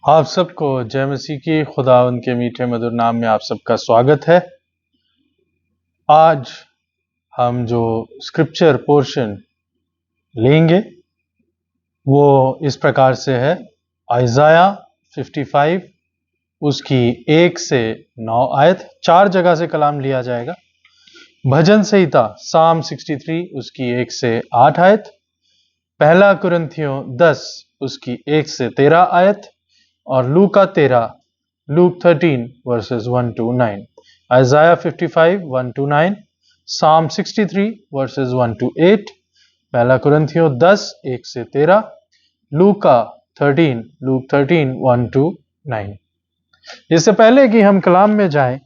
आप सबको जय मसीह की खुदा उनके मीठे मधुर नाम में आप सबका स्वागत है। आज हम जो स्क्रिप्चर पोर्शन लेंगे वो इस प्रकार से है। आइज़ाया 55 उसकी 1 से 9 आयत, 4 जगह से कलाम लिया जाएगा। भजन संहिता साम 63 उसकी 1 से 8 आयत, पहला कुरिन्थियों 10 उसकी 1 से 13 आयत और लूक 13 वर्सेस 1 to 9। आइज़ाया 55 1 to 9, साम 63 वर्सेस 1 to 8, पहला कुरिन्थियों 10 1 से 13, लूक 13 1 to 9। इससे पहले कि हम कलाम में जाएं,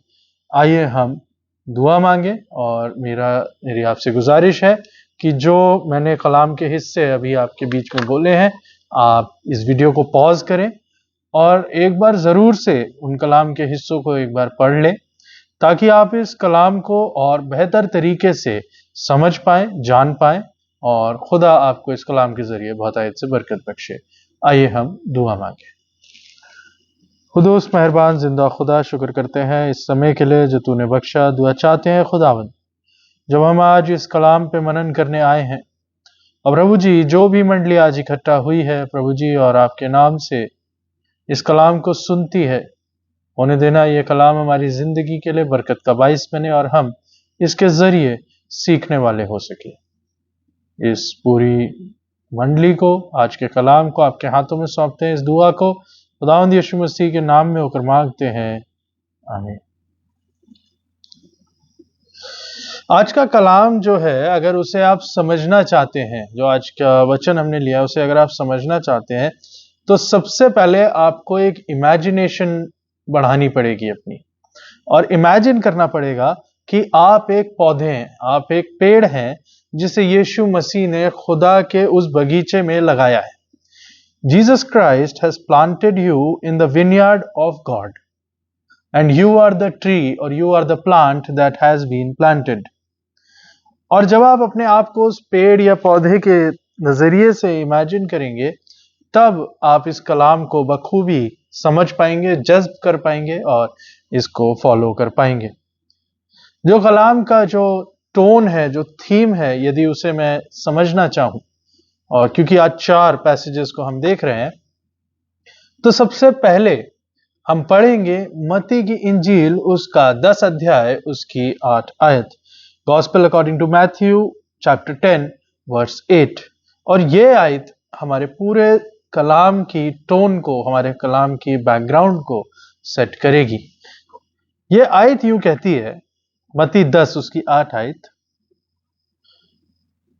आइए हम दुआ मांगे। और मेरी आपसे गुजारिश है कि जो मैंने कलाम के हिस्से अभी आपके बीच में बोले हैं, आप इस वीडियो को पॉज करें और एक बार ज़रूर से उन कलाम के हिस्सों को एक बार पढ़ लें, ताकि आप इस कलाम को और बेहतर तरीके से समझ पाएं, जान पाएं और खुदा आपको इस कलाम के ज़रिए बहुत आयत से बरकत बख्शे। आइए हम दुआ मांगे। खुदोस मेहरबान जिंदा खुदा, शुक्र करते हैं इस समय के लिए जो तूने बख्शा। दुआ चाहते हैं खुदावंद, जब हम आज इस कलाम पे मनन करने आए हैं और प्रभु जी जो भी मंडली आज इकट्ठा हुई है प्रभु जी, और आपके नाम से इस कलाम को सुनती है, होने देना ये कलाम हमारी जिंदगी के लिए बरकत का बाइस बने और हम इसके जरिए सीखने वाले हो सके। इस पूरी मंडली को, आज के कलाम को आपके हाथों में सौंपते हैं। इस दुआ को खुदावंद यीशु मसीह के नाम में होकर मांगते हैं, आमीन। आज का कलाम जो है, अगर उसे आप समझना चाहते हैं, जो आज का वचन हमने लिया उसे अगर आप समझना चाहते हैं, तो सबसे पहले आपको एक इमेजिनेशन बढ़ानी पड़ेगी अपनी, और इमेजिन करना पड़ेगा कि आप एक पौधे हैं, आप एक पेड़ हैं जिसे यीशु मसीह ने खुदा के उस बगीचे में लगाया है। Jesus Christ has planted you in the vineyard of God and you are the tree और you are the plant that has been planted. और जब आप अपने आप को उस पेड़ या पौधे के नजरिए से इमेजिन करेंगे, तब आप इस कलाम को बखूबी समझ पाएंगे, जज्ब कर पाएंगे और इसको फॉलो कर पाएंगे। जो कलाम का जो टोन है, जो थीम है, यदि उसे मैं समझना चाहूं, और क्योंकि आज 4 पैसेजेस को हम देख रहे हैं, तो सबसे पहले हम पढ़ेंगे मत्ती की इंजील उसका 10 अध्याय उसकी 8 आयत, gospel according to Matthew chapter 10 verse 8। और ये आयत हमारे पूरे कलाम की टोन को, हमारे कलाम की बैकग्राउंड को सेट करेगी। ये आयत यूं कहती है, मत्ती 10 उसकी 8 आयत,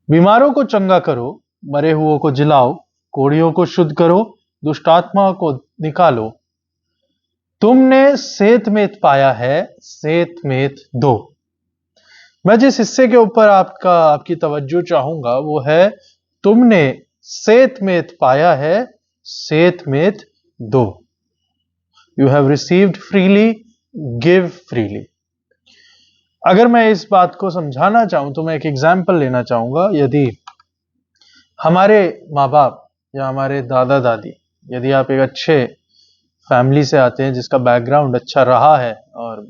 बीमारों को चंगा करो, मरे हुओं को जिलाओ, कोढ़ियों को शुद्ध करो, दुष्टात्माओं को निकालो, तुमने सेतमेत पाया है, सेतमेत दो। मैं जिस हिस्से के ऊपर आपकी तवज्जो चाहूंगा वो है, तुमने सेतमेत पाया है, सेतमेत दो। You have received freely, give freely. अगर मैं इस बात को समझाना चाहूं तो मैं एक एग्जाम्पल लेना चाहूंगा। यदि हमारे माँ बाप या हमारे दादा दादी, यदि आप एक अच्छे फैमिली से आते हैं जिसका बैकग्राउंड अच्छा रहा है और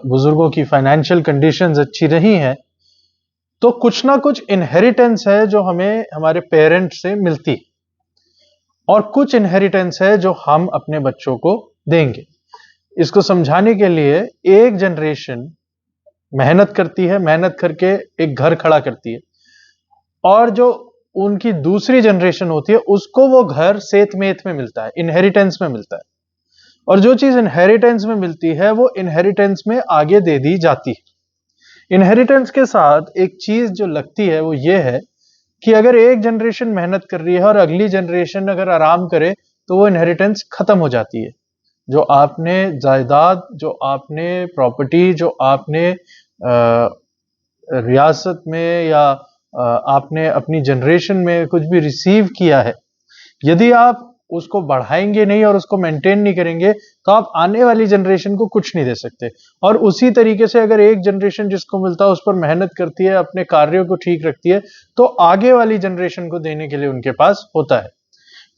बुजुर्गों की फाइनेंशियल कंडीशंस अच्छी रही हैं, तो कुछ ना कुछ इनहेरिटेंस है जो हमें हमारे पेरेंट्स से मिलती, और कुछ इनहेरिटेंस है जो हम अपने बच्चों को देंगे। इसको समझाने के लिए एक जनरेशन मेहनत करती है, मेहनत करके एक घर खड़ा करती है, और जो उनकी दूसरी जनरेशन होती है उसको वो घर सेतमेत में मिलता है, इनहेरिटेंस में मिलता है। और जो चीज इनहेरिटेंस में मिलती है वो इनहेरिटेंस में आगे दे दी जाती है। इनहेरिटेंस के साथ एक चीज जो लगती है वो ये है कि अगर एक जनरेशन मेहनत कर रही है और अगली जनरेशन अगर आराम करे, तो वो इनहेरिटेंस खत्म हो जाती है। जो आपने जायदाद, जो आपने प्रॉपर्टी, जो आपने रियासत में या आपने अपनी जनरेशन में कुछ भी रिसीव किया है, यदि आप उसको बढ़ाएंगे नहीं और उसको मेंटेन नहीं करेंगे, तो आप आने वाली जनरेशन को कुछ नहीं दे सकते। और उसी तरीके से अगर एक जनरेशन जिसको मिलता है उस पर मेहनत करती है, अपने कार्यों को ठीक रखती है, तो आगे वाली जनरेशन को देने के लिए उनके पास होता है।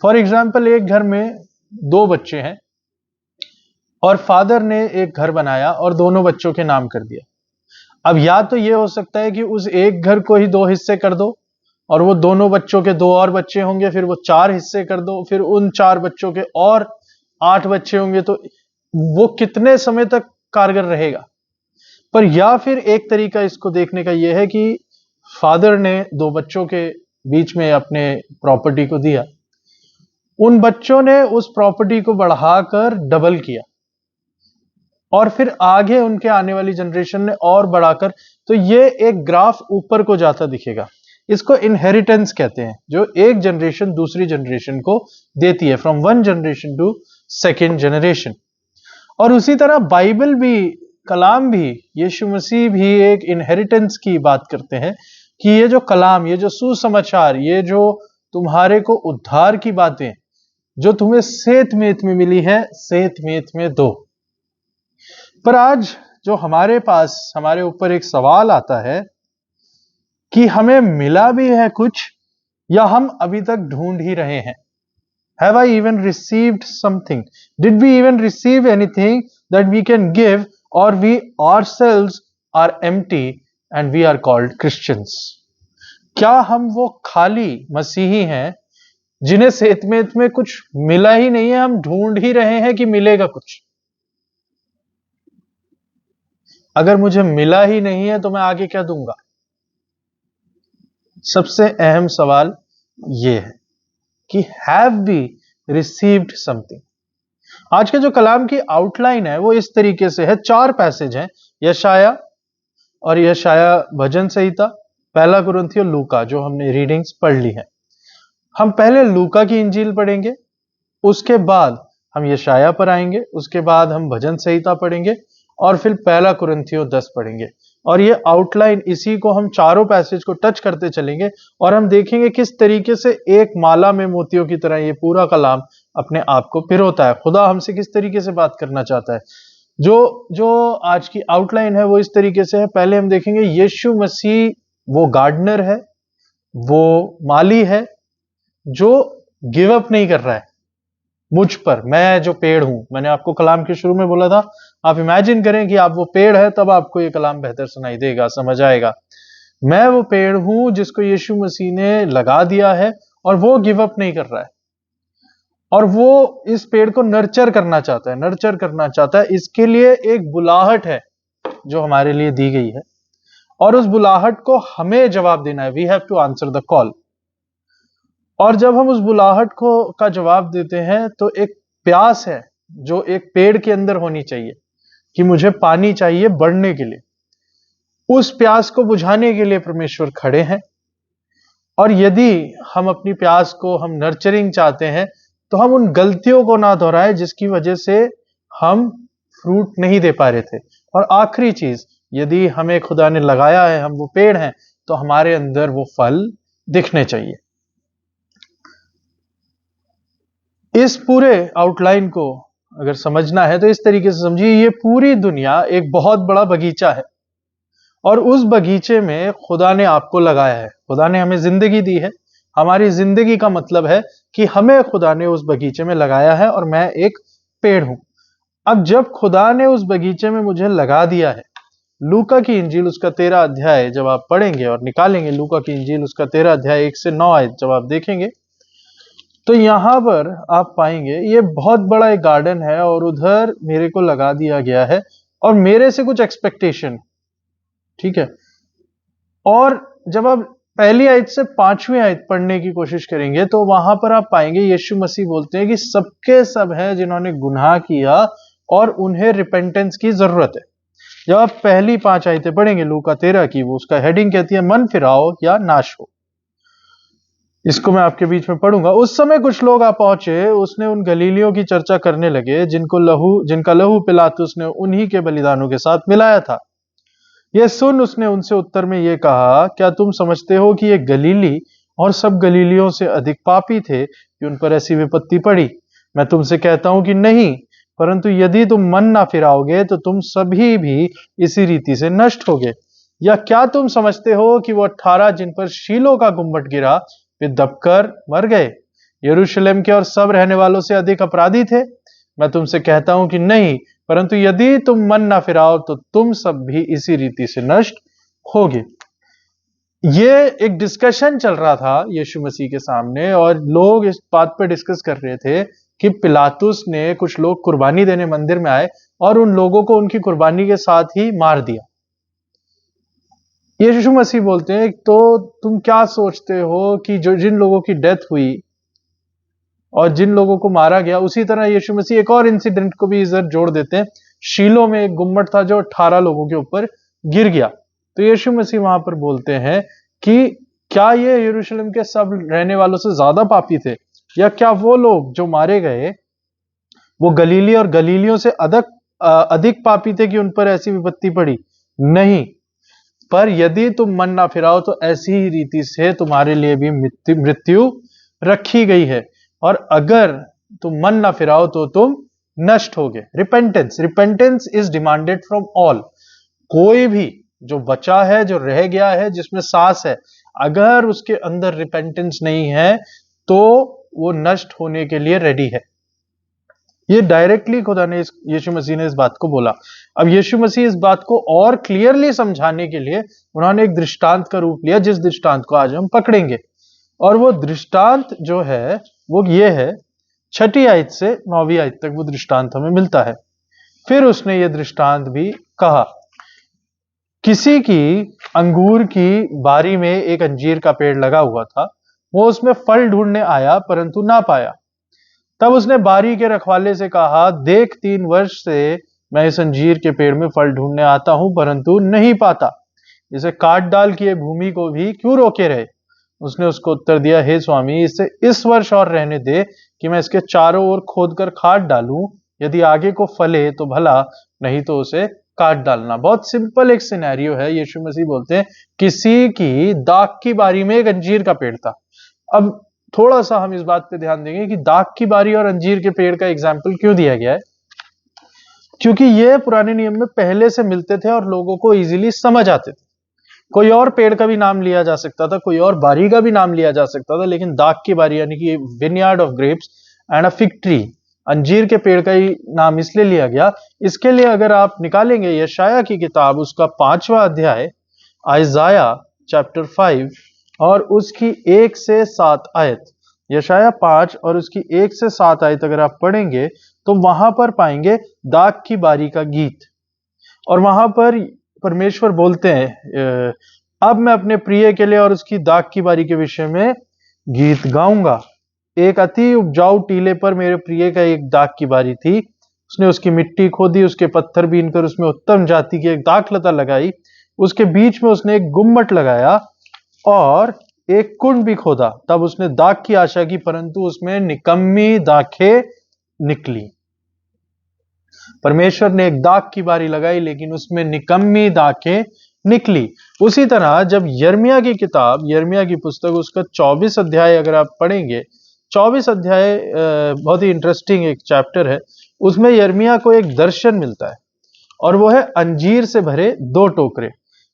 फॉर एग्जाम्पल, एक घर में दो बच्चे हैं और फादर ने एक घर बनाया और दोनों बच्चों के नाम कर दिया। अब या तो ये हो सकता है कि उस एक घर को ही दो हिस्से कर दो और वो दोनों बच्चों के दो और बच्चे होंगे, फिर वो चार हिस्से कर दो, फिर उन चार बच्चों के और 8 बच्चे होंगे, तो वो कितने समय तक कारगर रहेगा। पर या फिर एक तरीका इसको देखने का यह है कि फादर ने दो बच्चों के बीच में अपने प्रॉपर्टी को दिया, उन बच्चों ने उस प्रॉपर्टी को बढ़ाकर डबल किया और फिर आगे उनके आने वाली जनरेशन ने और बढ़ाकर, तो ये एक ग्राफ ऊपर को जाता दिखेगा। इसको इनहेरिटेंस कहते हैं, जो एक जनरेशन दूसरी जनरेशन को देती है, from one generation to second generation. और उसी तरह बाइबल भी, कलाम भी, यीशु मसीह भी एक इनहेरिटेंस की बात करते हैं कि ये जो कलाम, ये जो सुसमाचार, ये जो तुम्हारे को उद्धार की बातें जो तुम्हें सेत मेत में मिली है, सेत मेत में दो। पर आज जो हमारे पास, हमारे ऊपर एक सवाल आता है कि हमें मिला भी है कुछ या हम अभी तक ढूंढ ही रहे हैं। Have I even received something? Did we even receive anything that we can give, or we ourselves are empty and we are called Christians? क्या हम वो खाली मसीही हैं जिन्हें सेतमेत में कुछ मिला ही नहीं है, हम ढूंढ ही रहे हैं कि मिलेगा कुछ। अगर मुझे मिला ही नहीं है तो मैं आगे क्या दूंगा? सबसे अहम सवाल यह है कि हैव वी रिसीव्ड समथिंग। आज के जो कलाम की आउटलाइन है वो इस तरीके से है, 4 पैसेज हैं, यशाया और यशाया भजन संहिता, पहला कुरिन्थियों, लूका, जो हमने रीडिंग्स पढ़ ली है। हम पहले लूका की इंजील पढ़ेंगे, उसके बाद हम यशाया पर आएंगे, उसके बाद हम भजन संहिता पढ़ेंगे और फिर पहला कुरिन्थियों 10 पढ़ेंगे। और ये आउटलाइन, इसी को हम चारों पैसेज को टच करते चलेंगे और हम देखेंगे किस तरीके से एक माला में मोतियों की तरह ये पूरा कलाम अपने आप को पिरोता है। खुदा हमसे किस तरीके से बात करना चाहता है। जो आज की आउटलाइन है वो इस तरीके से है। पहले हम देखेंगे यीशु मसीह वो गार्डनर है, वो माली है जो गिव अप नहीं कर रहा है मुझ पर, मैं जो पेड़ हूं। मैंने आपको कलाम के शुरू में बोला था, आप इमेजिन करें कि आप वो पेड़ है, तब आपको ये कलाम बेहतर सुनाई देगा, समझ आएगा। मैं वो पेड़ हूं जिसको यीशु मसीह ने लगा दिया है और वो गिव अप नहीं कर रहा है और वो इस पेड़ को नर्चर करना चाहता है, नर्चर करना चाहता है। इसके लिए एक बुलाहट है जो हमारे लिए दी गई है और उस बुलाहट को हमें जवाब देना है। We have to answer the call. और जब हम उस बुलाहट को का जवाब देते हैं तो एक प्यास है जो एक पेड़ के अंदर होनी चाहिए कि मुझे पानी चाहिए बढ़ने के लिए। उस प्यास को बुझाने के लिए परमेश्वर खड़े हैं। और यदि हम अपनी प्यास को, हम नर्चरिंग चाहते हैं, तो हम उन गलतियों को ना दोहराएं जिसकी वजह से हम फ्रूट नहीं दे पा रहे थे। और आखिरी चीज, यदि हमें खुदा ने लगाया है, हम वो पेड़ हैं, तो हमारे अंदर वो फल दिखने चाहिए। इस पूरे आउटलाइन को अगर समझना है तो इस तरीके से समझिए, ये पूरी दुनिया एक बहुत बड़ा बगीचा है और उस बगीचे में खुदा ने आपको लगाया है। खुदा ने हमें जिंदगी दी है। हमारी जिंदगी का मतलब है कि हमें खुदा ने उस बगीचे में लगाया है और मैं एक पेड़ हूं। अब जब खुदा ने उस बगीचे में मुझे लगा दिया है, लूका की इंजील उसका 13 अध्याय जब आप पढ़ेंगे और निकालेंगे, लूका की इंजील उसका 13 अध्याय 1 से 9 आयत जब आप देखेंगे, तो यहां पर आप पाएंगे ये बहुत बड़ा एक गार्डन है और उधर मेरे को लगा दिया गया है और मेरे से कुछ एक्सपेक्टेशन, ठीक है। और जब आप पहली आयत से 5वीं आयत पढ़ने की कोशिश करेंगे तो वहां पर आप पाएंगे यीशु मसीह बोलते हैं कि सबके सब हैं जिन्होंने गुनाह किया और उन्हें रिपेंटेंस की जरूरत है। जब आप पहली 5 आयतें पढ़ेंगे लूका 13 की, वो उसका हेडिंग कहती है मन फिराओ या नाश हो। इसको मैं आपके बीच में पढ़ूंगा। उस समय कुछ लोग आ पहुंचे, उसने उन गलीलियों की चर्चा करने लगे जिनका लहू पिलातुस ने उन्हीं के बलिदानों के साथ मिलाया था। यह सुन उसने उनसे उत्तर में यह कहा, क्या तुम समझते हो कि ये गलीली और सब गलीलियों से अधिक पापी थे कि उन पर ऐसी विपत्ति पड़ी? मैं तुमसे कहता हूं कि नहीं, परंतु यदि तुम मन ना फिराओगे तो तुम सभी भी इसी रीति से नष्ट होगे। या क्या तुम समझते हो कि वो 18 जिन पर शीलो का गुम्बद गिरा वे दबकर मर गए? यरूशलेम के और सब रहने वालों से अधिक अपराधी थे? मैं तुमसे कहता हूं कि नहीं, परंतु यदि तुम मन ना फिराओ तो तुम सब भी इसी रीति से नष्ट होगे। ये एक डिस्कशन चल रहा था यीशु मसीह के सामने, और लोग इस बात पर डिस्कस कर रहे थे कि पिलातुस ने, कुछ लोग कुर्बानी देने मंदिर में आए और उन लोगों को उनकी कुर्बानी के साथ ही मार दिया। यीशु मसीह बोलते हैं, तो तुम क्या सोचते हो कि जो जिन लोगों की डेथ हुई और जिन लोगों को मारा गया, उसी तरह यीशु मसीह एक और इंसिडेंट को भी इधर जोड़ देते हैं। शीलो में एक गुम्मट था जो 18 लोगों के ऊपर गिर गया। तो यीशु मसीह वहां पर बोलते हैं कि क्या ये यरूशलेम के सब रहने वालों से ज्यादा पापी थे, या क्या वो लोग जो मारे गए वो गलीली और गलीलियों से अधिक पापी थे कि उन पर ऐसी विपत्ति पड़ी? नहीं, पर यदि तुम मन ना फिराओ तो ऐसी ही रीति से तुम्हारे लिए भी मृत्यु रखी गई है, और अगर तुम मन ना फिराओ तो तुम नष्ट होगे। Repentance is demanded from all. कोई भी जो बचा है, जो रह गया है, जिसमें सांस है, अगर उसके अंदर रिपेंटेंस नहीं है तो वो नष्ट होने के लिए रेडी है। ये डायरेक्टली खुदा ने, यीशु मसीह ने इस बात को बोला। अब यीशु मसीह इस बात को और क्लियरली समझाने के लिए उन्होंने एक दृष्टांत का रूप लिया, जिस दृष्टांत को आज हम पकड़ेंगे। और वो दृष्टांत जो है वो ये है, 6ठी आयत से 9वीं आयत तक वो दृष्टांत हमें मिलता है। फिर उसने ये दृष्टांत भी कहा, किसी की अंगूर की बारी में एक अंजीर का पेड़ लगा हुआ था। वो उसमें फल ढूंढने आया परंतु ना पाया। तब उसने बारी के रखवाले से कहा, देख 3 वर्ष से मैं इस अंजीर के पेड़ में फल ढूंढने आता हूं परंतु नहीं पाता, इसे काट डाल किए भूमि को भी क्यों रोके रहे? उसने उसको उत्तर दिया, हे स्वामी, इसे इस वर्ष और रहने दे कि मैं इसके चारों ओर खोदकर खाद डालूं, यदि आगे को फले तो भला, नहीं तो उसे काट डालना। बहुत सिंपल एक सिनेरियो है। यीशु मसीह बोलते हैं, किसी की दाख की बारी में एक अंजीर का पेड़ था। अब थोड़ा सा हम इस बात पे ध्यान देंगे कि दाख की बारी और अंजीर के पेड़ का एग्जाम्पल क्यों दिया गया है, क्योंकि ये पुराने नियम में पहले से मिलते थे और लोगों को इजीली समझ आते थे। कोई और पेड़ का भी नाम लिया जा सकता था, कोई और बारी का भी नाम लिया जा सकता था, लेकिन दाख की बारी यानी कि vineyard of grapes and a fig tree, अंजीर के पेड़ का ही नाम इसलिए लिया गया। इसके लिए अगर आप निकालेंगे यशाया की किताब, उसका 5वां अध्याय, आइजाया चैप्टर 5 और उसकी 1 से 7 आयत, यशाया 5 और उसकी 1 से 7 आयत अगर आप पढ़ेंगे तो वहां पर पाएंगे दाख की बारी का गीत। और वहां पर परमेश्वर बोलते हैं, अब मैं अपने प्रिय के लिए और उसकी दाख की बारी के विषय में गीत गाऊंगा। एक अति उपजाऊ टीले पर मेरे प्रिय का एक दाख की बारी थी। उसने उसकी मिट्टी खोदी, उसके पत्थर बीनकर उसमें उत्तम जाति की एक दाखलता लगाई। उसके बीच में उसने एक गुम्मट लगाया और एक कुंड भी खोदा। तब उसने दाख की आशा की परंतु उसमें निकम्मी दाखें निकली। परमेश्वर ने एक दाख की बारी लगाई लेकिन उसमें निकम्मी दाखें निकली। उसी तरह जब यिर्मयाह की किताब, यिर्मयाह की पुस्तक, उसका 24 अध्याय अगर आप पढ़ेंगे, 24 अध्याय बहुत ही इंटरेस्टिंग एक चैप्टर है। उसमें यिर्मयाह को एक दर्शन मिलता है और वो है अंजीर से भरे 2 टोकरे।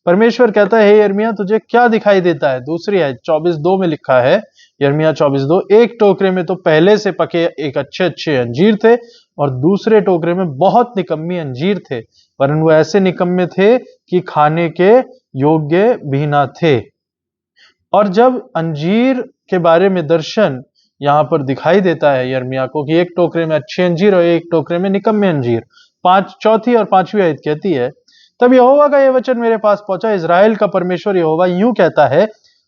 परमेश्वर कहता है, हे यिर्मयाह, तुझे क्या दिखाई देता है? दूसरी आयत 24:2 में लिखा है, यिर्मयाह 24:2, एक टोकरे में तो पहले से पके एक अच्छे अच्छे अंजीर थे और दूसरे टोकरे में बहुत निकम्मी अंजीर थे, वरन वो ऐसे निकम्मे थे कि खाने के योग्य भी ना थे। और जब अंजीर के बारे में दर्शन यहां पर दिखाई देता है यिर्मयाह को कि एक टोकरे में अच्छे अंजीर और एक टोकरे में निकम्मे अंजीर, 4 और 5वीं आयत कहती है, तब यहोवा का यह वचन मेरे पास पहुंचा, इजराइल का परमेश्वर यहोवा यूं कहता है,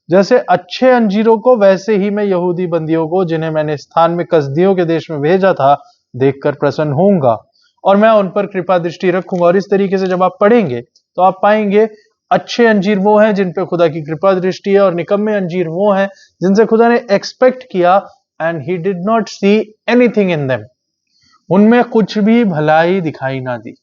जैसे अच्छे अंजीरों को वैसे ही मैं यहूदी बंदियों को, जिन्हें मैंने स्थान में कसदियों के देश में भेजा था, देखकर प्रसन्न होऊंगा और मैं उन पर कृपा दृष्टि रखूंगा। और इस तरीके से जब आप पढ़ेंगे तो आप पाएंगे अच्छे अंजीर वो हैं जिन पे खुदा की कृपा दृष्टि है, और निकम्मे अंजीर वो हैं जिनसे खुदा ने एक्सपेक्ट किया and he did not see anything in them, उनमें कुछ भी भलाई दिखाई ना दी।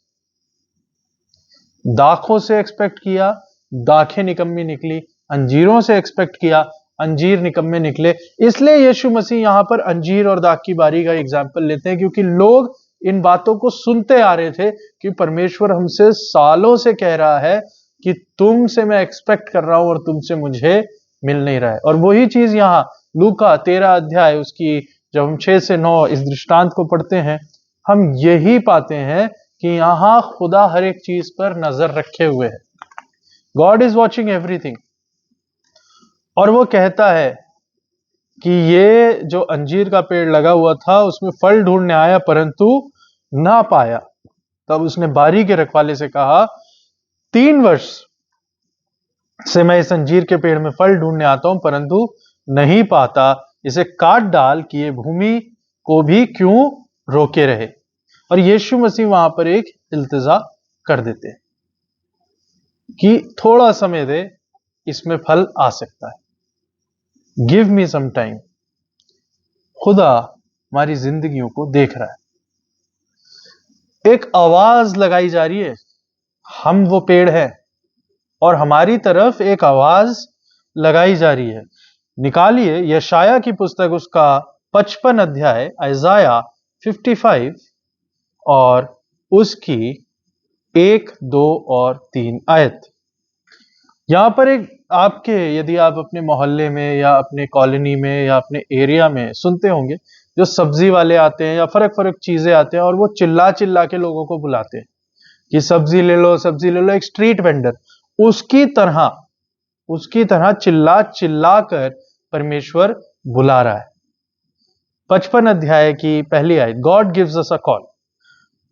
दाखों से एक्सपेक्ट किया, दाखें निकम्मी निकली, अंजीरों से एक्सपेक्ट किया, अंजीर निकम्मे निकले। इसलिए यीशु मसीह यहां पर अंजीर और दाख की बारी का एग्जाम्पल लेते हैं, क्योंकि लोग इन बातों को सुनते आ रहे थे कि परमेश्वर हमसे सालों से कह रहा है कि तुमसे मैं एक्सपेक्ट कर रहा हूं और तुमसे मुझे मिल नहीं रहा है। और वही चीज यहां लूका 13 अध्याय उसकी जब हम 6 से 9 इस दृष्टांत को पढ़ते हैं, हम यही पाते हैं कि यहां खुदा हर एक चीज पर नजर रखे हुए है। God is watching everything. और वो कहता है कि ये जो अंजीर का पेड़ लगा हुआ था उसमें फल ढूंढने आया परंतु ना पाया। तब उसने बारी के रखवाले से कहा, 3 वर्ष से मैं इस अंजीर के पेड़ में फल ढूंढने आता हूं परंतु नहीं पाता, इसे काट डाल कि ये भूमि को भी क्यों रोके रहे। और यीशु मसीह वहां पर एक इल्तिजा कर देते हैं कि थोड़ा समय दे, इसमें फल आ सकता है। Give me some time. खुदा हमारी जिंदगियों को देख रहा है। एक आवाज लगाई जा रही है, हम वो पेड़ है और हमारी तरफ एक आवाज लगाई जा रही है। निकालिए यशाया की पुस्तक उसका 55 अध्याय, आइजाया 55 और उसकी 1, 2 और 3 आयत। यहां पर एक आपके, यदि आप अपने मोहल्ले में या अपने कॉलोनी में या अपने एरिया में सुनते होंगे, जो सब्जी वाले आते हैं या फर्क फर्क चीजें आते हैं और वो चिल्ला चिल्ला के लोगों को बुलाते हैं कि सब्जी ले लो, सब्जी ले लो। एक स्ट्रीट वेंडर, उसकी तरह चिल्ला चिल्ला कर परमेश्वर बुला रहा है। 55 अध्याय की पहली आयत, God gives us a call.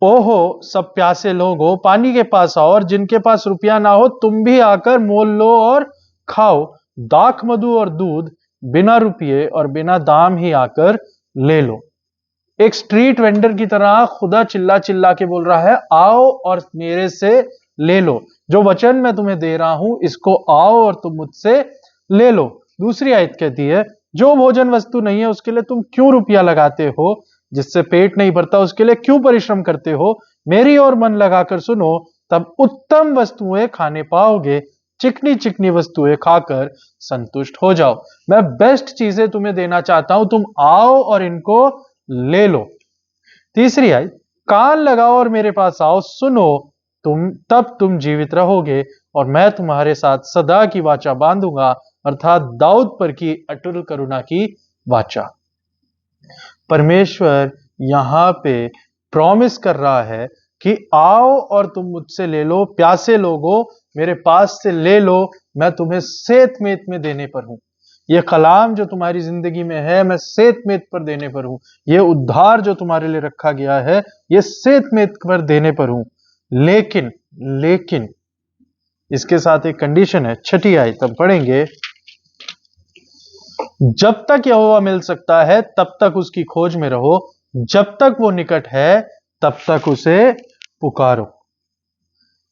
ओहो सब प्यासे लोगो, पानी के पास आओ, और जिनके पास रुपया ना हो तुम भी आकर मोल लो और खाओ। दाख मधु और दूध बिना रुपये और बिना दाम ही आकर ले लो। एक स्ट्रीट वेंडर की तरह खुदा चिल्ला चिल्ला के बोल रहा है, आओ और मेरे से ले लो। जो वचन मैं तुम्हें दे रहा हूं इसको आओ और तुम मुझसे ले लो। दूसरी आयत कहती है, जो भोजन वस्तु नहीं है उसके लिए तुम क्यों रुपया लगाते हो, जिससे पेट नहीं भरता उसके लिए क्यों परिश्रम करते हो। मेरी ओर मन लगाकर सुनो, तब उत्तम वस्तुएं खाने पाओगे, चिकनी चिकनी वस्तुएं खाकर संतुष्ट हो जाओ। मैं बेस्ट चीजें तुम्हें देना चाहता हूं, तुम आओ और इनको ले लो। तीसरी आयत, कान लगाओ और मेरे पास आओ, सुनो तब तुम जीवित रहोगे और मैं तुम्हारे साथ सदा की वाचा बांधूंगा, अर्थात दाऊद पर की अटल करुणा की वाचा। परमेश्वर यहां पे प्रॉमिस कर रहा है कि आओ और तुम मुझसे ले लो। प्यासे लोगों मेरे पास से ले लो, मैं तुम्हें सेत मेत में देने पर हूं। ये कलाम जो तुम्हारी जिंदगी में है, मैं सेत मेत पर देने पर हूं। ये उद्धार जो तुम्हारे लिए रखा गया है, ये सेत मेत पर देने पर हूं। लेकिन इसके साथ एक कंडीशन है। 6 आयत हम पढ़ेंगे, जब तक यहोवा मिल सकता है तब तक उसकी खोज में रहो, जब तक वो निकट है तब तक उसे पुकारो।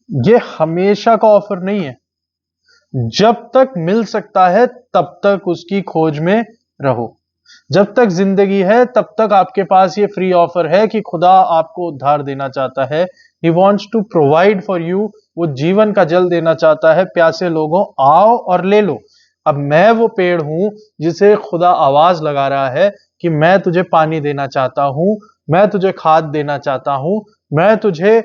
ये हमेशा का ऑफर नहीं है। जब तक मिल सकता है तब तक उसकी खोज में रहो। जब तक जिंदगी है तब तक आपके पास ये फ्री ऑफर है कि खुदा आपको उद्धार देना चाहता है। He wants to provide for you। वो जीवन का जल देना चाहता है। प्यासे लोगों आओ और ले लो। अब मैं वो पेड़ हूं जिसे खुदा आवाज लगा रहा है कि मैं तुझे पानी देना चाहता हूं, मैं तुझे खाद देना चाहता हूं, मैं तुझे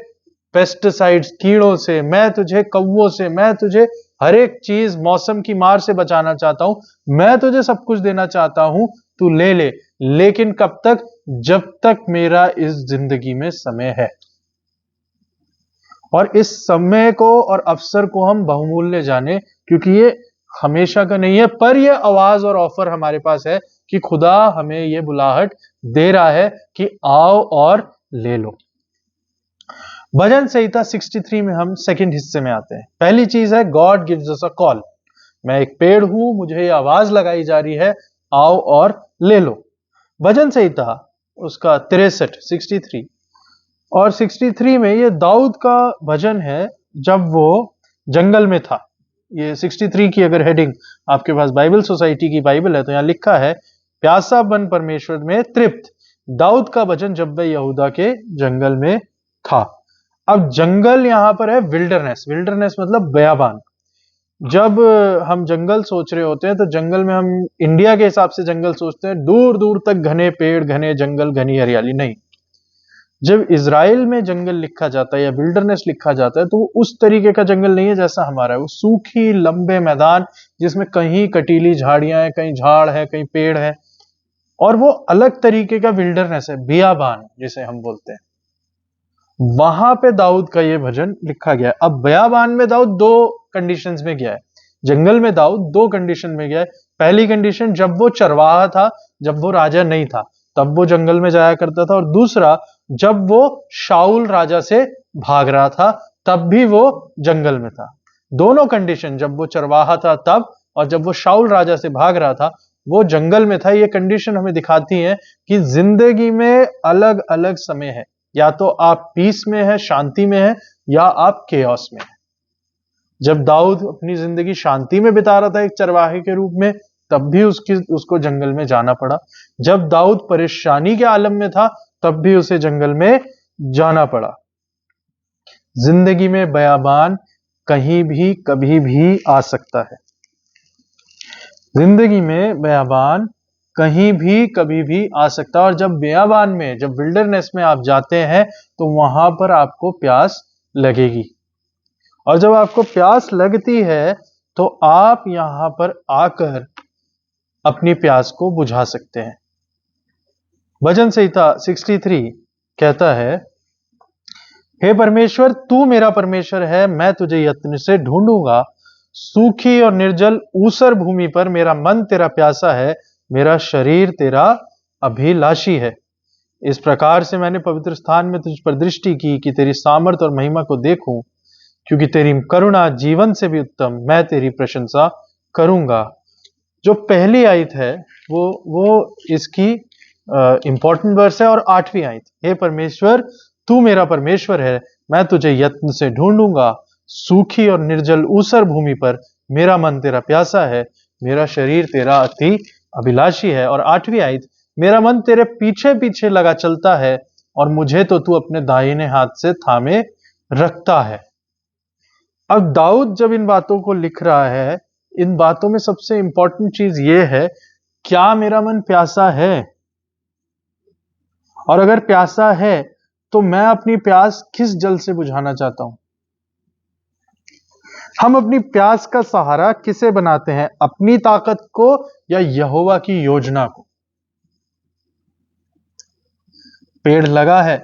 पेस्टिसाइड्स कीड़ों से, मैं तुझे कौवों से, मैं तुझे हर एक चीज मौसम की मार से बचाना चाहता हूं। मैं तुझे सब कुछ देना चाहता हूं, तू ले ले। लेकिन कब तक? जब तक मेरा इस जिंदगी में समय है। और इस समय को और अवसर को हम बहुमूल्य जाने, क्योंकि ये हमेशा का नहीं है। पर यह आवाज और ऑफर हमारे पास है कि खुदा हमें यह बुलाहट दे रहा है कि आओ और ले लो। भजन संहिता 63 में हम सेकंड हिस्से में आते हैं। पहली चीज है God gives us a call. मैं एक पेड़ हूं, मुझे यह आवाज लगाई जा रही है, आओ और ले लो। भजन संहिता उसका 63 और 63 में ये दाऊद का भजन है जब वो जंगल में था। ये 63 की अगर हेडिंग आपके पास बाइबल सोसाइटी की बाइबल है तो यहां लिखा है, प्यासा बन परमेश्वर में तृप्त, दाऊद का भजन जब वह यहूदा के जंगल में था। अब जंगल यहां पर है विल्डरनेस। विल्डरनेस मतलब बयाबान। जब हम जंगल सोच रहे होते हैं तो जंगल में हम इंडिया के हिसाब से जंगल सोचते हैं, दूर दूर तक घने पेड़, घने जंगल, घनी हरियाली। नहीं, जब इज़राइल में जंगल लिखा जाता है या विल्डरनेस लिखा जाता है तो वो उस तरीके का जंगल नहीं है जैसा हमारा है। वो सूखी लंबे मैदान जिसमें कहीं कटीली झाड़ियां हैं, कहीं झाड़ है, कहीं पेड़ है, और वो अलग तरीके का विल्डरनेस है, बियाबान जिसे हम बोलते हैं। वहां पे दाऊद का ये भजन लिखा गया है। अब बियाबान में दाऊद दो कंडीशंस में गया है, जंगल में दाऊद दो कंडीशन में गया है। पहली कंडीशन जब वो चरवाहा था, जब वो राजा नहीं था तब वो जंगल में जाया करता था, और दूसरा जब वो शाऊल राजा से भाग रहा था तब भी वो जंगल में था। दोनों कंडीशन, जब वो चरवाहा था तब और जब वो शाऊल राजा से भाग रहा था वो जंगल में था। ये कंडीशन हमें दिखाती है कि जिंदगी में अलग अलग समय है, या तो आप पीस में है, शांति में है, या आप केओस में है। जब दाऊद अपनी जिंदगी शांति में बिता रहा था एक चरवाहे के रूप में, तब भी उसको जंगल में जाना पड़ा। जब दाऊद परेशानी के आलम में था तब भी उसे जंगल में जाना पड़ा। जिंदगी में बयाबान कहीं भी कभी भी आ सकता है। जिंदगी में बयाबान कहीं भी कभी भी आ सकता है। और जब बियाबान में, जब विल्डरनेस में आप जाते हैं तो वहां पर आपको प्यास लगेगी, और जब आपको प्यास लगती है तो आप यहां पर आकर अपनी प्यास को बुझा सकते हैं। भजन संहिता 63 कहता है, हे परमेश्वर तू मेरा परमेश्वर है, मैं तुझे यत्न से ढूंढूंगा। सूखी और निर्जल ऊसर भूमि पर मेरा मन तेरा प्यासा है, मेरा शरीर तेरा अभिलाषी है। इस प्रकार से मैंने पवित्र स्थान में तुझ पर दृष्टि की कि तेरी सामर्थ और महिमा को देखूं, क्योंकि तेरी करुणा जीवन से भी उत्तम, मैं तेरी प्रशंसा करूंगा। जो पहली आयत है वो इसकी इंपॉर्टेंट वर्स है, और 8वीं आयत, हे परमेश्वर तू मेरा परमेश्वर है, मैं तुझे यत्न से ढूंढूंगा। सूखी और निर्जल ऊसर भूमि पर मेरा मन तेरा प्यासा है, मेरा शरीर तेरा अति अभिलाषी है। और 8वीं आयत, मेरा मन तेरे पीछे पीछे लगा चलता है, और मुझे तो तू अपने दाहिने हाथ से थामे रखता है। अब दाऊद जब इन बातों को लिख रहा है, इन बातों में सबसे इंपॉर्टेंट चीज यह है, क्या मेरा मन प्यासा है? और अगर प्यासा है तो मैं अपनी प्यास किस जल से बुझाना चाहता हूं? हम अपनी प्यास का सहारा किसे बनाते हैं, अपनी ताकत को या यहोवा की योजना को? पेड़ लगा है,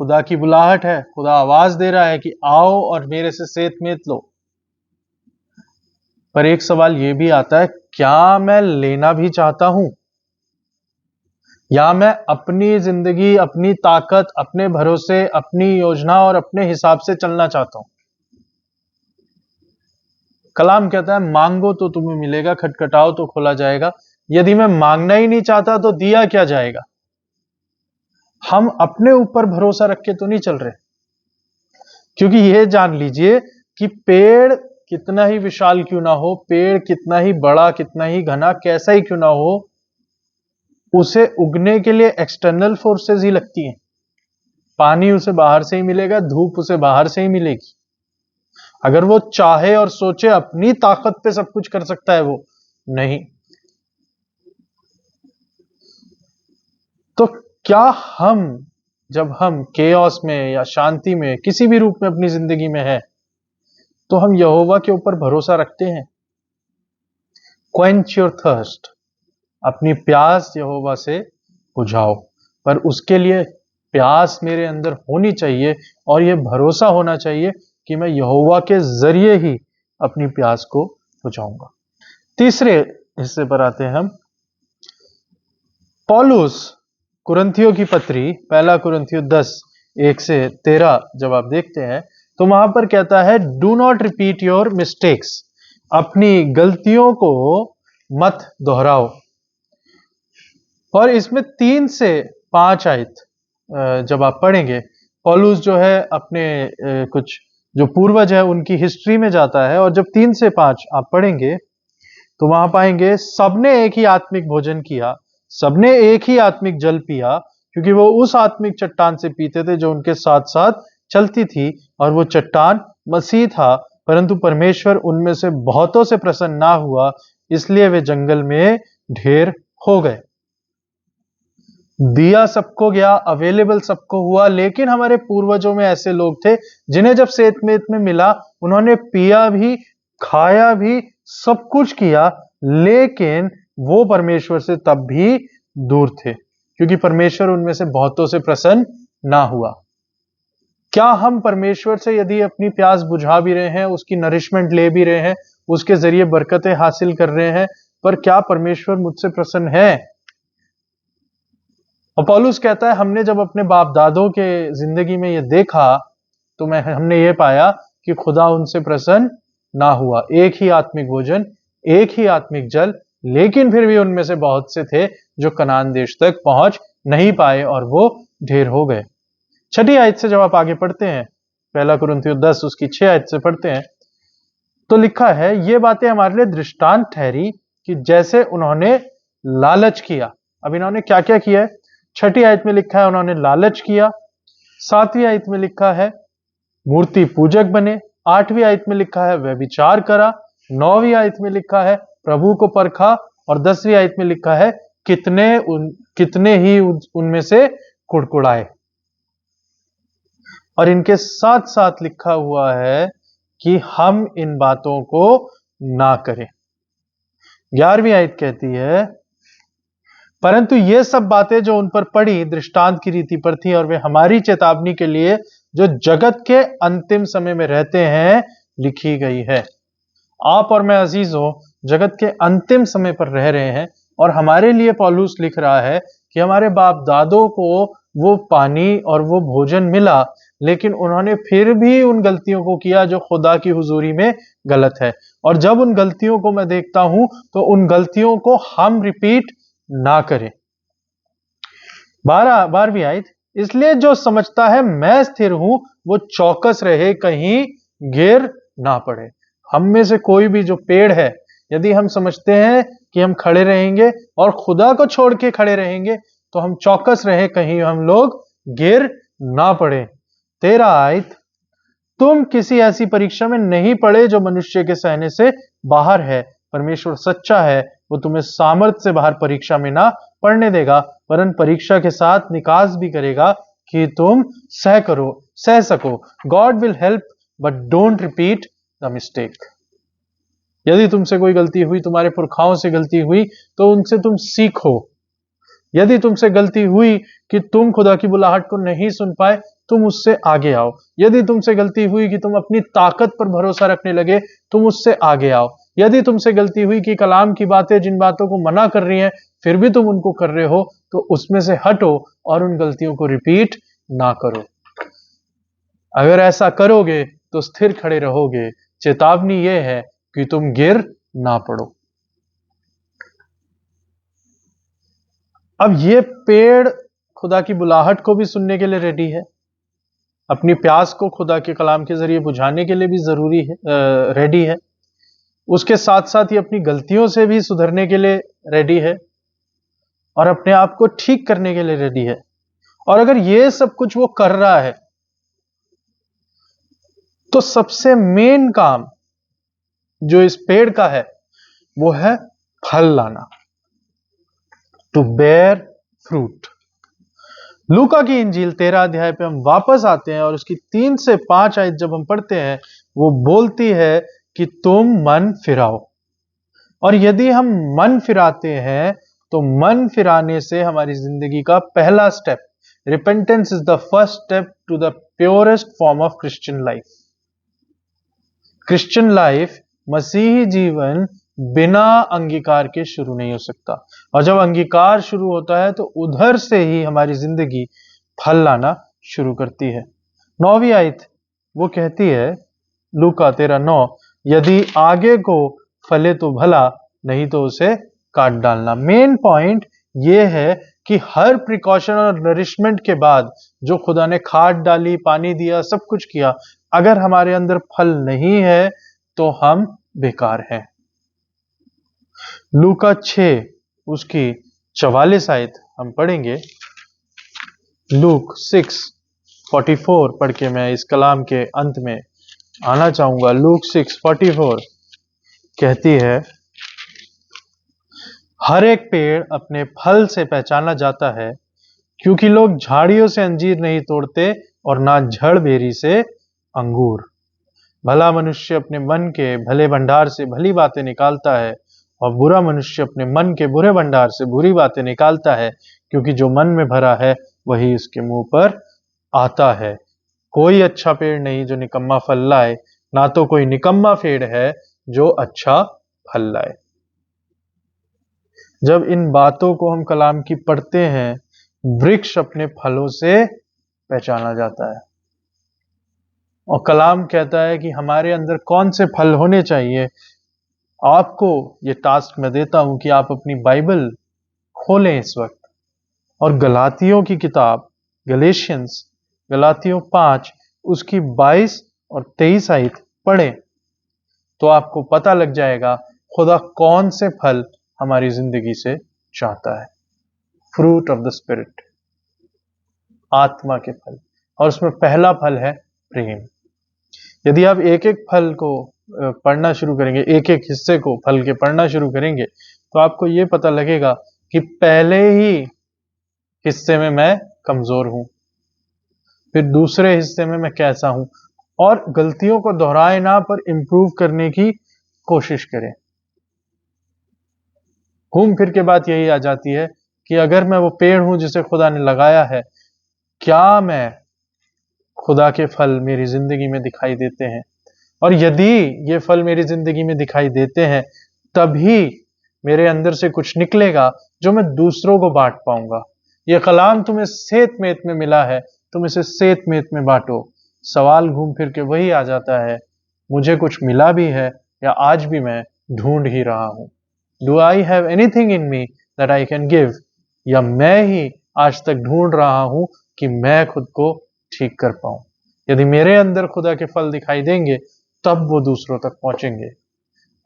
खुदा की बुलाहट है, खुदा आवाज दे रहा है कि आओ और मेरे से सेत मेत लो। पर एक सवाल यह भी आता है, क्या मैं लेना भी चाहता हूं, या मैं अपनी जिंदगी, अपनी ताकत, अपने भरोसे, अपनी योजना और अपने हिसाब से चलना चाहता हूं? कलाम कहता है, मांगो तो तुम्हें मिलेगा, खटखटाओ तो खोला जाएगा। यदि मैं मांगना ही नहीं चाहता तो दिया क्या जाएगा? हम अपने ऊपर भरोसा रख के तो नहीं चल रहे, क्योंकि यह जान लीजिए कि पेड़ कितना ही विशाल क्यों ना हो, पेड़ कितना ही बड़ा, कितना ही घना, कैसा ही क्यों ना हो, उसे उगने के लिए एक्सटर्नल फोर्सेस ही लगती हैं। पानी उसे बाहर से ही मिलेगा, धूप उसे बाहर से ही मिलेगी। अगर वो चाहे और सोचे अपनी ताकत पे सब कुछ कर सकता है, वो नहीं। तो क्या हम, जब हम केओस में या शांति में किसी भी रूप में अपनी जिंदगी में है, तो हम यहोवा के ऊपर भरोसा रखते हैं? क्वेंच योर थर्स्ट, अपनी प्यास यहोवा से बुझाओ, पर उसके लिए प्यास मेरे अंदर होनी चाहिए, और यह भरोसा होना चाहिए कि मैं यहोवा के जरिए ही अपनी प्यास को बुझाऊंगा। तीसरे हिस्से पर आते हैं हम। पौलुस कुरिन्थियों की पत्री, पहला कुरिन्थियों 10:1-13 जब आप देखते हैं तो वहां पर कहता है, do not repeat your mistakes, अपनी गलतियों को मत दोहराओ। और इसमें 3 से 5 आयत जब आप पढ़ेंगे, पौलुस जो है अपने कुछ जो पूर्वज है उनकी हिस्ट्री में जाता है, और जब 3 से 5 आप पढ़ेंगे तो वहां पाएंगे, सबने एक ही आत्मिक भोजन किया, सबने एक ही आत्मिक जल पिया, क्योंकि वो उस आत्मिक चट्टान से पीते थे जो उनके साथ साथ चलती थी, और वो चट्टान मसीह था। परंतु परमेश्वर उनमें से बहुतों से प्रसन्न ना हुआ, इसलिए वे जंगल में ढेर हो गए। दिया सबको गया, अवेलेबल सबको हुआ, लेकिन हमारे पूर्वजों में ऐसे लोग थे जिन्हें जब सेतमेत में मिला उन्होंने पिया भी, खाया भी, सब कुछ किया, लेकिन वो परमेश्वर से तब भी दूर थे क्योंकि परमेश्वर उनमें से बहुतों से प्रसन्न ना हुआ। क्या हम परमेश्वर से यदि अपनी प्यास बुझा भी रहे हैं, उसकी नरिशमेंट ले भी रहे हैं, उसके जरिए बरकतें हासिल कर रहे हैं, पर क्या परमेश्वर मुझसे प्रसन्न है? और पौलुस कहता है हमने जब अपने बाप दादों के जिंदगी में ये देखा तो हमने ये पाया कि खुदा उनसे प्रसन्न ना हुआ। एक ही आत्मिक भोजन, एक ही आत्मिक जल, लेकिन फिर भी उनमें से बहुत से थे जो कनान देश तक पहुंच नहीं पाए और वो ढेर हो गए। 6 आयत से जब आप आगे पढ़ते हैं, 1 कुरिन्थियों 10 उसकी 6 आयत से पढ़ते हैं तो लिखा है ये बातें हमारे लिए दृष्टांत ठहरी कि जैसे उन्होंने लालच किया। अब इन्होंने क्या क्या किया है? 6 आयत में लिखा है उन्होंने लालच किया, 7वीं आयत में लिखा है मूर्ति पूजक बने, 8वीं आयत में लिखा है व्यभिचार करा, 9वीं आयत में लिखा है प्रभु को परखा, और 10वीं आयत में लिखा है कितने ही उनमें से कुड़कुड़ाए। और इनके साथ साथ लिखा हुआ है कि हम इन बातों को ना करें। 11वीं आयत कहती है परंतु ये सब बातें जो उन पर पड़ी दृष्टांत की रीति पर थी और वे हमारी चेतावनी के लिए जो जगत के अंतिम समय में रहते हैं लिखी गई है। आप और मैं अजीजों जगत के अंतिम समय पर रह रहे हैं और हमारे लिए पौलुस लिख रहा है कि हमारे बाप दादों को वो पानी और वो भोजन मिला, लेकिन उन्होंने फिर भी उन गलतियों को किया जो खुदा की हुजूरी में गलत है। और जब उन गलतियों को मैं देखता हूं तो उन गलतियों को हम रिपीट ना करें। 12वीं आयत, इसलिए जो समझता है मैं स्थिर हूं वो चौकस रहे कहीं गिर ना पड़े। हम में से कोई भी जो पेड़ है, यदि हम समझते हैं कि हम खड़े रहेंगे और खुदा को छोड़ के खड़े रहेंगे तो हम चौकस रहे कहीं हम लोग गिर ना पड़े। 13 आयत, तुम किसी ऐसी परीक्षा में नहीं पड़े जो मनुष्य के सहने से बाहर है। परमेश्वर सच्चा है, वो तुम्हें सामर्थ्य से बाहर परीक्षा में ना पढ़ने देगा, वरन परीक्षा के साथ निकास भी करेगा कि तुम सह सको। God will help but don't repeat the mistake. यदि तुमसे कोई गलती हुई, तुम्हारे पुरखाओं से गलती हुई, तो उनसे तुम सीखो। यदि तुमसे गलती हुई कि तुम खुदा की बुलाहट को नहीं सुन पाए, तुम उससे आगे आओ। यदि तुमसे गलती हुई कि तुम अपनी ताकत पर भरोसा रखने लगे, तुम उससे आगे आओ। यदि तुमसे गलती हुई कि कलाम की बातें जिन बातों को मना कर रही हैं फिर भी तुम उनको कर रहे हो, तो उसमें से हटो और उन गलतियों को रिपीट ना करो। अगर ऐसा करोगे तो स्थिर खड़े रहोगे। चेतावनी यह है कि तुम गिर ना पड़ो। अब ये पेड़ खुदा की बुलाहट को भी सुनने के लिए रेडी है, अपनी प्यास को खुदा के कलाम के जरिए बुझाने के लिए भी जरूरी है, रेडी है। उसके साथ साथ ये अपनी गलतियों से भी सुधरने के लिए रेडी है और अपने आप को ठीक करने के लिए रेडी है। और अगर ये सब कुछ वो कर रहा है तो सबसे मेन काम जो इस पेड़ का है वो है फल लाना, टू बेयर फ्रूट। लूका की इंजील 13 अध्याय पे हम वापस आते हैं और उसकी 3 से 5 आयत जब हम पढ़ते हैं, वो बोलती है कि तुम मन फिराओ। और यदि हम मन फिराते हैं तो मन फिराने से हमारी जिंदगी का पहला step, repentance is the first step to the purest form of Christian life. Christian life, मसीही जीवन बिना अंगीकार के शुरू नहीं हो सकता। और जब अंगीकार शुरू होता है तो उधर से ही हमारी जिंदगी फल लाना शुरू करती है। 9वीं आयत वो कहती है, लूका 13:9, यदि आगे को फले तो भला, नहीं तो उसे काट डालना। मेन पॉइंट ये है कि हर प्रिकॉशन और नरिशमेंट के बाद जो खुदा ने खाद डाली, पानी दिया, सब कुछ किया, अगर हमारे अंदर फल नहीं है तो हम बेकार हैं। लूका 6 उसकी 44 आयत हम पढ़ेंगे। लूक 6:44 पढ़ के मैं इस कलाम के अंत में आना चाहूंगा। लूक 6:44 कहती है, हर एक पेड़ अपने फल से पहचाना जाता है। क्योंकि लोग झाड़ियों से अंजीर नहीं तोड़ते और ना झड़ बेरी से अंगूर। भला मनुष्य अपने मन के भले भंडार से भली बातें निकालता है, और बुरा मनुष्य अपने मन के बुरे भंडार से बुरी बातें निकालता है, क्योंकि जो मन में भरा है वही उसके मुंह पर आता है। कोई अच्छा पेड़ नहीं जो निकम्मा फल लाए, ना तो कोई निकम्मा पेड़ है जो अच्छा फल लाए। जब इन बातों को हम कलाम की पढ़ते हैं, वृक्ष अपने फलों से पहचाना जाता है। और कलाम कहता है कि हमारे अंदर कौन से फल होने चाहिए। आपको ये टास्क मैं देता हूं कि आप अपनी बाइबल खोलें इस वक्त और गलातियों की किताब गलेशियंस, गलातियों 5 उसकी 22 और 23 आयत पढ़ें, तो आपको पता लग जाएगा खुदा कौन से फल हमारी जिंदगी से चाहता है। फ्रूट ऑफ द स्पिरिट, आत्मा के फल, और उसमें पहला फल है प्रेम। यदि आप एक एक फल को पढ़ना शुरू करेंगे, एक एक हिस्से को फल के पढ़ना शुरू करेंगे, तो आपको यह पता लगेगा कि पहले ही हिस्से में मैं कमजोर हूं, फिर दूसरे हिस्से में मैं कैसा हूं, और गलतियों को दोहराए ना पर इंप्रूव करने की कोशिश करें। घूम फिर के बात यही आ जाती है कि अगर मैं वो पेड़ हूं जिसे खुदा ने लगाया है, क्या मैं खुदा के फल मेरी जिंदगी में दिखाई देते हैं? और यदि ये फल मेरी जिंदगी में दिखाई देते हैं, तभी मेरे अंदर से कुछ निकलेगा जो मैं दूसरों को बांट पाऊंगा। ये कलाम तुम्हें सेत मेत में मिला है, तुम इसे सेत मेत में बांटो। सवाल घूम फिर के वही आ जाता है, मुझे कुछ मिला भी है या आज भी मैं ढूंढ ही रहा हूं? Do I have anything in me that I can give? या मैं ही आज तक ढूंढ रहा हूं कि मैं खुद को ठीक कर पाऊं? यदि मेरे अंदर खुदा के फल दिखाई देंगे, तब वो दूसरों तक पहुंचेंगे।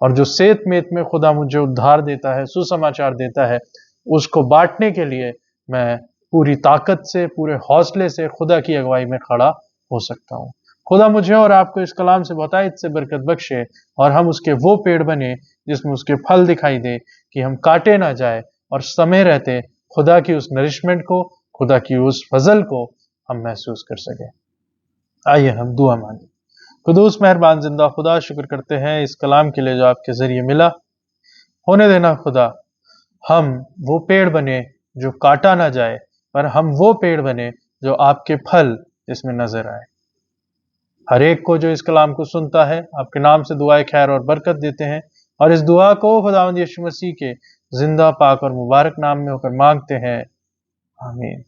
और जो सेत मेत में खुदा मुझे उद्धार देता है, सुसमाचार देता है, उसको बांटने के लिए मैं पूरी ताकत से, पूरे हौसले से खुदा की अगुवाई में खड़ा हो सकता हूं। खुदा मुझे और आपको इस कलाम से बहुतायत से बरकत बख्शे, और हम उसके वो पेड़ बने जिसमें उसके फल दिखाई दे, कि हम काटे ना जाए और समय रहते खुदा की उस नरिशमेंट को, खुदा की उस फजल को हम महसूस कर सके। आइए हम दुआ मांगे। कुदूस मेहरबान जिंदा खुदा, शुक्र करते हैं इस कलाम के लिए जो आपके जरिए मिला। होने देना खुदा, हम वो पेड़ बने जो काटा ना जाए, पर हम वो पेड़ बने जो आपके फल इसमें नजर आए। हर एक को जो इस कलाम को सुनता है, आपके नाम से दुआएं खैर और बरकत देते हैं, और इस दुआ को खुदावंद यीशु मसीह के जिंदा, पाक और मुबारक नाम में होकर मांगते हैं। आमीन।